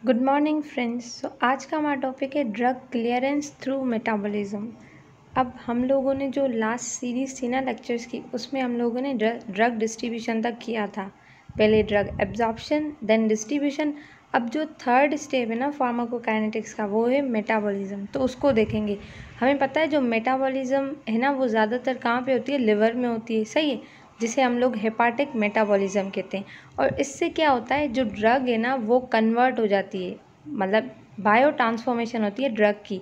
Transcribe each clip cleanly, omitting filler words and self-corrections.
Good morning friends. आज का हमारा टॉपिक है ड्रग क्लियरेंस थ्रू मेटाबॉलिज्म। अब हम लोगों ने जो लास्ट सीरीज़ थी ना लेक्चर्स की, उसमें हम लोगों ने ड्रग डिस्ट्रीब्यूशन तक किया था। पहले ड्रग एब्जॉर्प्शन, देन डिस्ट्रीब्यूशन। अब जो थर्ड स्टेप है ना फार्माकोकाइनेटिक्स का, वो है मेटाबॉलिज्म। तो उसको देखेंगे। हमें पता है जो मेटाबॉलिज्म है ना, वो ज़्यादातर कहाँ पे होती है? लिवर में होती है, सही है, जिसे हम लोग हेपाटिक मेटाबॉलिज्म कहते हैं। और इससे क्या होता है, जो ड्रग है ना वो कन्वर्ट हो जाती है, मतलब बायो ट्रांसफॉर्मेशन होती है ड्रग की।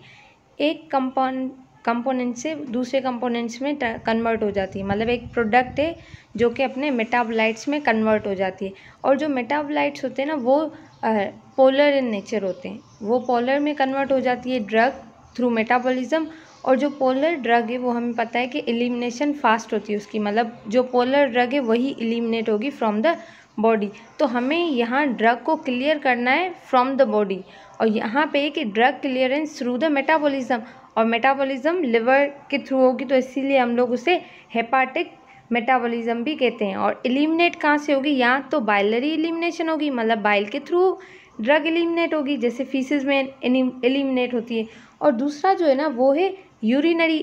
एक कंपोनेंट से दूसरे कंपोनेंट्स में कन्वर्ट हो जाती है, मतलब एक प्रोडक्ट है जो कि अपने मेटाबोलाइट्स में कन्वर्ट हो जाती है। और जो मेटाबोलाइट्स होते हैं ना वो पोलर इन नेचर होते हैं, वो पोलर में कन्वर्ट हो जाती है ड्रग थ्रू मेटाबॉलिज्म। और जो पोलर ड्रग है वो हमें पता है कि एलिमिनेशन फास्ट होती है उसकी, मतलब जो पोलर ड्रग है वही एलिमिनेट होगी फ्रॉम द बॉडी। तो हमें यहाँ ड्रग को क्लियर करना है फ्रॉम द बॉडी, और यहाँ पे कि drug clearance through the metabolism, और मेटाबॉलिज्म लिवर के थ्रू होगी, तो इसीलिए हम लोग उसे हेपाटिक मेटाबॉलिज्म भी कहते हैं। और एलिमिनेट कहाँ से होगी? या तो बाइलरी एलिमिनेशन होगी, मतलब बाइल के थ्रू ड्रग एलिमिनेट होगी, जैसे फीसिस में एलिमिनेट होती है। और दूसरा जो है ना वो है यूरिनरी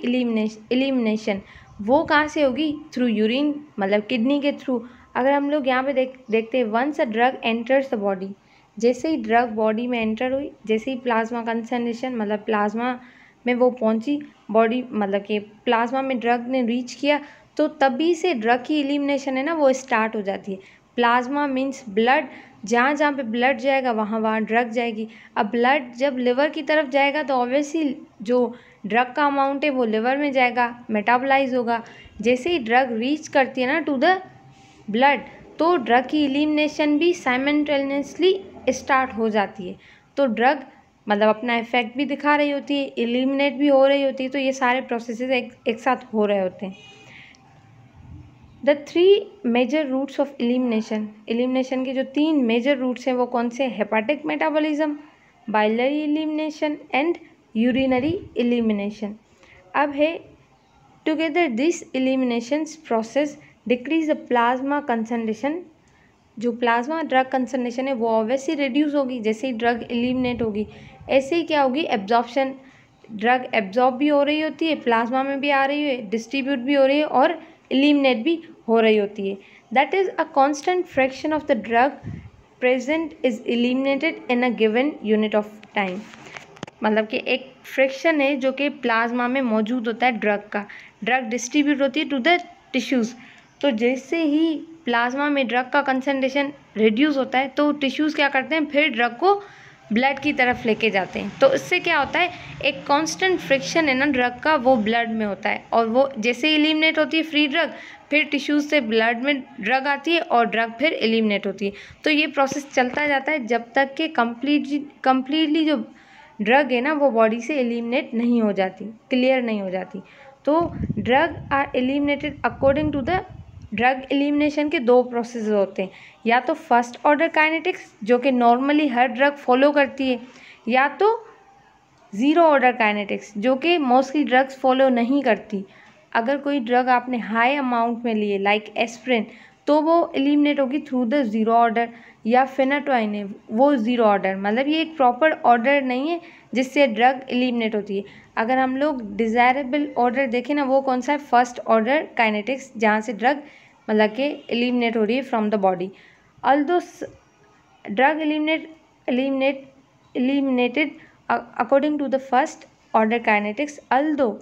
एलिमिनेशन। वो कहाँ से होगी? थ्रू यूरिन, मतलब किडनी के थ्रू। अगर हम लोग यहाँ पे देखते हैं, once a drug enters the body, जैसे ही ड्रग बॉडी में एंटर हुई, जैसे ही प्लाज्मा कंसंट्रेशन, मतलब प्लाज्मा में वो पहुँची बॉडी, मतलब कि प्लाज्मा में ड्रग ने रीच किया, तो तभी से ड्रग की एलिमिनेशन है ना वो स्टार्ट हो जाती है। प्लाज्मा मीन्स ब्लड, जहाँ जहाँ पे ब्लड जाएगा वहाँ वहाँ ड्रग जाएगी। अब ब्लड जब लिवर की तरफ जाएगा तो ऑब्वियसली जो ड्रग का अमाउंट है वो लिवर में जाएगा, मेटाबोलाइज होगा। जैसे ही ड्रग रीच करती है ना टू द ब्लड, तो ड्रग की एलिमिनेशन भी साइमल्टेनियसली स्टार्ट हो जाती है। तो ड्रग मतलब अपना इफेक्ट भी दिखा रही होती है, एलिमिनेट भी हो रही होती है, तो ये सारे प्रोसेसेस एक साथ हो रहे होते हैं। The 3 major routes of elimination के जो 3 मेजर रूट्स हैं वो कौन से? Hepatic metabolism, biliary elimination and urinary elimination. अब है together this eliminations process decrease the plasma concentration. जो प्लाज्मा ड्रग कंसंट्रेशन है वो ऑब्वियसली रिड्यूस होगी जैसे ही ड्रग एलिमिनेट होगी। ऐसे ही क्या होगी? एब्जॉर्प्शन, ड्रग एब्जॉर्ब भी हो रही होती है, प्लाज्मा में भी आ रही है, डिस्ट्रीब्यूट भी हो रही है और एलिमिनेट भी हो रही होती है। That is a constant fraction of the drug present is eliminated in a given unit of time. मतलब कि एक फ्रैक्शन है जो कि प्लाज्मा में मौजूद होता है ड्रग का। ड्रग डिस्ट्रीब्यूट होती है टू द टिश्यूज़, तो जैसे ही प्लाज्मा में ड्रग का कंसंट्रेशन रिड्यूस होता है तो टिश्यूज़ क्या करते हैं? फिर ड्रग को ब्लड की तरफ लेके जाते हैं। तो इससे क्या होता है? एक कांस्टेंट फ्रिक्शन है ना ड्रग का, वो ब्लड में होता है, और वो जैसे ही एलिमिनेट होती है फ्री ड्रग, फिर टिश्यूज़ से ब्लड में ड्रग आती है और ड्रग फिर एलिमिनेट होती है। तो ये प्रोसेस चलता जाता है जब तक कि कम्प्लीटली जो ड्रग है ना वो बॉडी से एलिमिनेट नहीं हो जाती, क्लियर नहीं हो जाती। तो drug are eliminated according to the drug elimination के 2 प्रोसेस होते हैं, या तो फर्स्ट ऑर्डर काइनेटिक्स जो कि नॉर्मली हर ड्रग फॉलो करती है, या तो ज़ीरो ऑर्डर काइनेटिक्स जो कि मोस्टली ड्रग्स फॉलो नहीं करती। अगर कोई ड्रग आपने हाई अमाउंट में लिए लाइक एस्प्रिन, तो वो एलिमिनेट होगी थ्रू द ज़ीरो ऑर्डर, या फेनाटोइन है वो ज़ीरो ऑर्डर, मतलब ये एक प्रॉपर ऑर्डर नहीं है जिससे ड्रग एलिमिनेट होती है। अगर हम लोग डिज़ायरेबल ऑर्डर देखें ना, वो कौन सा है? फर्स्ट ऑर्डर काइनेटिक्स, जहाँ से ड्रग मतलब कि एलिमिनेट हो रही है from the body. Although drug eliminated according to the first order kinetics, although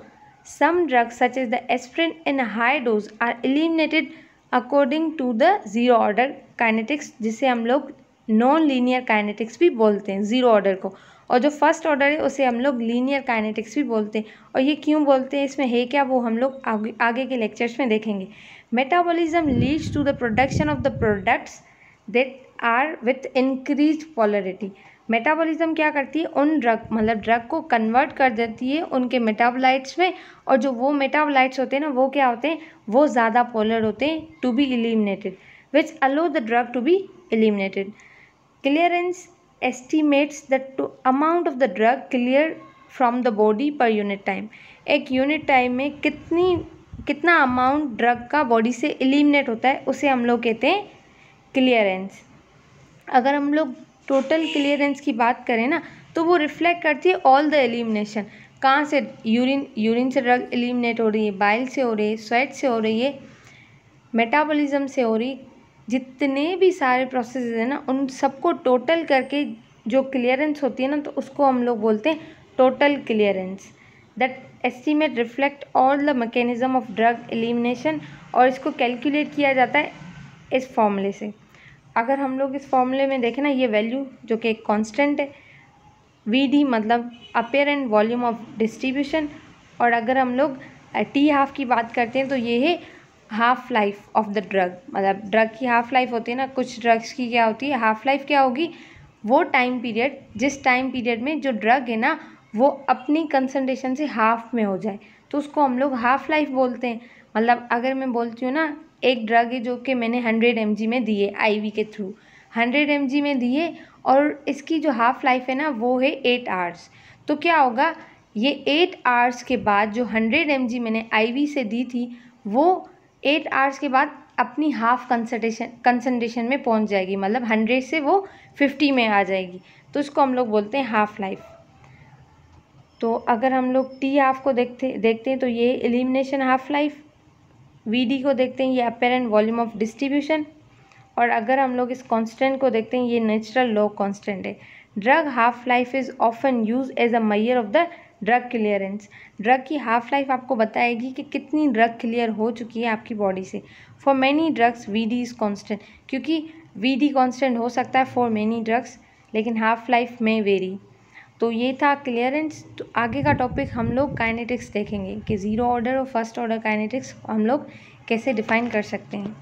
some drugs such as the aspirin in a high dose are eliminated according to the zero order kinetics, जिसे हम लोग non linear kinetics भी बोलते हैं zero order को। और जो first order है उसे हम लोग लीनियर काइनेटिक्स भी बोलते हैं। और ये क्यों बोलते हैं, इसमें है क्या, वो हम लोग आगे के लेक्चर्स में देखेंगे। Metabolism leads to the production of the products that are with increase polarity. मेटाबॉलिज्म क्या करती है? उन ड्रग मतलब ड्रग को कन्वर्ट कर देती है उनके मेटाबोलाइट्स में, और जो वो मेटाबोलाइट्स होते हैं ना वो क्या होते हैं? वो ज़्यादा पोलर होते हैं to be eliminated, which allow the drug to be eliminated. Clearance estimates the amount of the drug clear from the body per unit time। एक यूनिट टाइम में कितना अमाउंट ड्रग का बॉडी से एलिमिनेट होता है उसे हम लोग कहते हैं क्लियरेंस। अगर हम लोग टोटल क्लियरेंस की बात करें ना तो वो रिफ्लेक्ट करती है ऑल द एलिमिनेशन। कहाँ से? यूरिन से ड्रग एलिमिनेट हो रही है, बाइल से हो रही है, स्वेट से हो रही है, मेटाबॉलिज्म से हो रही, जितने भी सारे प्रोसेस हैं ना उन सबको टोटल करके जो क्लियरेंस होती है ना तो उसको हम लोग बोलते हैं total clearance. That estimate reflect all the mechanism of drug elimination, और इसको कैलकुलेट किया जाता है इस फॉर्मूले से। अगर हम लोग इस फॉर्मूले में देखें ना, ये वैल्यू जो कि एक कांस्टेंट है, वी मतलब अपेरेंट वॉल्यूम ऑफ डिस्ट्रीब्यूशन, और अगर हम लोग टी हाफ की बात करते हैं तो ये है half life of the drug. मतलब ड्रग की हाफ लाइफ होती है ना, कुछ ड्रग्स की क्या होती है हाफ लाइफ, क्या होगी? वो टाइम पीरियड जिस टाइम पीरियड में जो ड्रग है ना वो अपनी कंसंट्रेशन से हाफ में हो जाए तो उसको हम लोग हाफ लाइफ बोलते हैं। मतलब अगर मैं बोलती हूँ ना एक ड्रग है जो कि मैंने 100 mg में दिए IV के थ्रू, 100 mg में दिए और इसकी जो हाफ लाइफ है ना वो है 8 आवर्स, तो क्या होगा? ये 8 आवर्स के बाद जो 100 mg मैंने IV से दी थी वो 8 आवर्स के बाद अपनी हाफ कंसंट्रेशन में पहुंच जाएगी, मतलब 100 से वो 50 में आ जाएगी, तो इसको हम लोग बोलते हैं हाफ लाइफ। तो अगर हम लोग टी हाफ को देखते हैं तो ये एलिमिनेशन हाफ लाइफ, VD को देखते हैं ये अपेरेंट वॉल्यूम ऑफ डिस्ट्रीब्यूशन, और अगर हम लोग इस कांस्टेंट को देखते हैं ये नेचुरल लॉ कांस्टेंट है। Drug half life is often use as a measure of the drug clearance. Drug की हाफ लाइफ आपको बताएगी कि कितनी ड्रग क्लियर हो चुकी है आपकी बॉडी से। For many drugs VD is constant, क्योंकि VD कांस्टेंट हो सकता है फॉर मैनी ड्रग्स, लेकिन हाफ लाइफ में वेरी। तो ये था क्लियरेंस। तो आगे का टॉपिक हम लोग काइनेटिक्स देखेंगे कि ज़ीरो ऑर्डर और फर्स्ट ऑर्डर काइनेटिक्स हम लोग कैसे डिफाइन कर सकते हैं।